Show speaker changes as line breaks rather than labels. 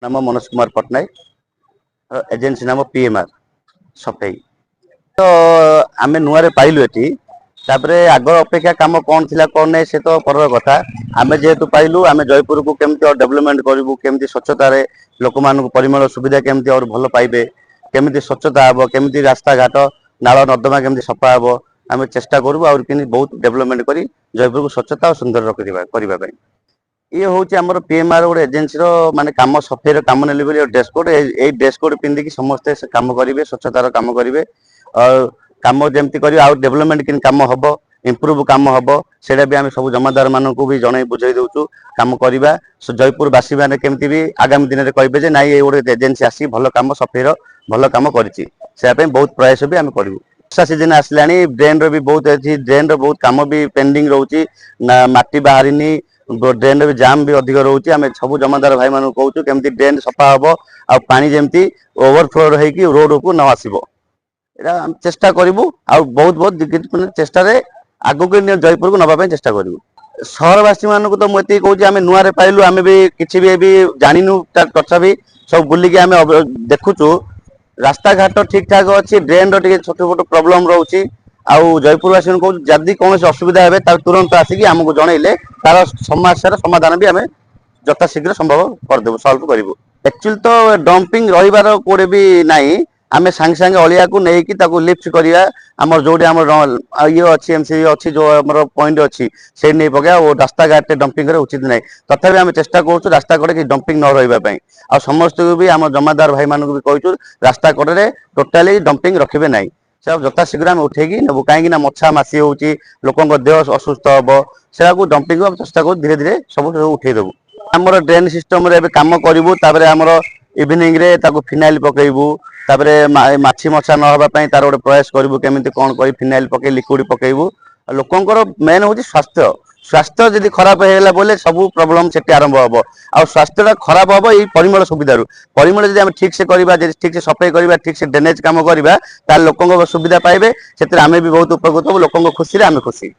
नाम मनोज कुमार पट्टनायक एजेंसी नाम पीएमआर सफाई तो आम नुआ पाइलु ये आग अपेक्षा कम कौन थी कौन नहीं से तो पर कथा आम जेहेतु पाइलु आम जयपुर को केमती और डेवलपमेंट करूँ केमती स्वच्छतार लोक मान परिमल सुविधा केमती और भल पाइबे केमती स्वच्छता हम केमती रास्ता घाट नाल नर्दमा केमती सफा हम आम चेष्टा करूँ और बहुत डेवलपमेंट कर जयपुर को स्वच्छता और सुंदर करने ये हूँ आम पीएमआर गोटे एजेन्सी माने कम सफाई कम ने ड्रेस कोड ये ड्रेस कोड पिंधिकी समस्ते कम करेंगे स्वच्छतार कम करेंगे और कम जमी कर डेवलपमेंट कि कम हम इम्प्रूव कम हम से आम सब जमादार मान भी जन बुझे दौचु कम करवा जयपुर बासी मैंने केमती भी आगामी दिन में कहे ना ये गोटे एजेन्सी आसी भल कम सफाई भल कम कर बहुत प्रयास भी आम करूँ वर्षा सीजन आसला ड्रेन भी बहुत अच्छी ड्रेन बहुत कम भी पेंडिंग रोचे मटी बाहरी ड्रेन भी जाम भी अधिक रोचे आम सब जमादार भाई मान कहूँ केमती ड्रेन सफा हम आ पानी जमी ओवरफ्लो होगी रोड को न आसब यहाँ चेष्टा करूँ आ बहुत बहुत चेष्टा आग को जयपुर को नापी चेष्टा करूँ सहरवासी मान तो मुझे कहूँ आम नुआ पाइलु आम भी किसी भी जानू तथापि सब बुलिकी आम देखुचु रास्ता घाट ठीक ठाक अच्छी ड्रेन रे छोट छोट प्रोब्लेम रोचे आउ जयपुरवासी कहूँ जदि कौन असुविधा है तुरंत आसिक आमको जनइले तार समस्या समाधान भी आम यथाशीघ्र संभव करदेबू सल्व करूँ एक्चुअली तो डंपिंग रही कोड़े भी नाई आम सांगे सांगे अलिया को लेकिन लिफ्ट करिया आमर जो ये अच्छी एमसी अच्छी जो आम पॉइंट अच्छी से नहीं पकड़ा और रास्ता घाटे डंपिंग उचित ना तथापि आम चेष्टा करूँ रास्ता कड़े कि डंपिंग न रही आ समस्त को भी आम जमादार भाई मान भी कहूँ रास्ता कड़े टोटाली डंपिंग रखिए ना से यथाशीघ्र आम उठेकी नेबू कहीं मछा मसी हो लोक देह असुस्थ हम से डंपिंग चेष्टा करूँ धीरे धीरे सब उठेदेबू आमर ड्रेन सिस्टम कम करूँ आमर इवनिंग रे फिनाइल पकेबू माछी मछा नापी तार गोटे प्रयास करूँ केमी कौन कर फिनाइल पके लिक्विड पकेबू लोकंर मेन हूँ स्वास्थ्य स्वास्थ्य जब खराब होगा बोले सब प्रोब्लेम से आरंभ हम आ स्वास्थ्य खराब हम ये परिमल सुविधा परिमल जब ठीक से करवा ठीक से सफाई करवा ठीक से ड्रेनेज कम करवा लोक सुविधा पाइबे से भी बहुत उपकृत हो लोक खुशी आम खुशी।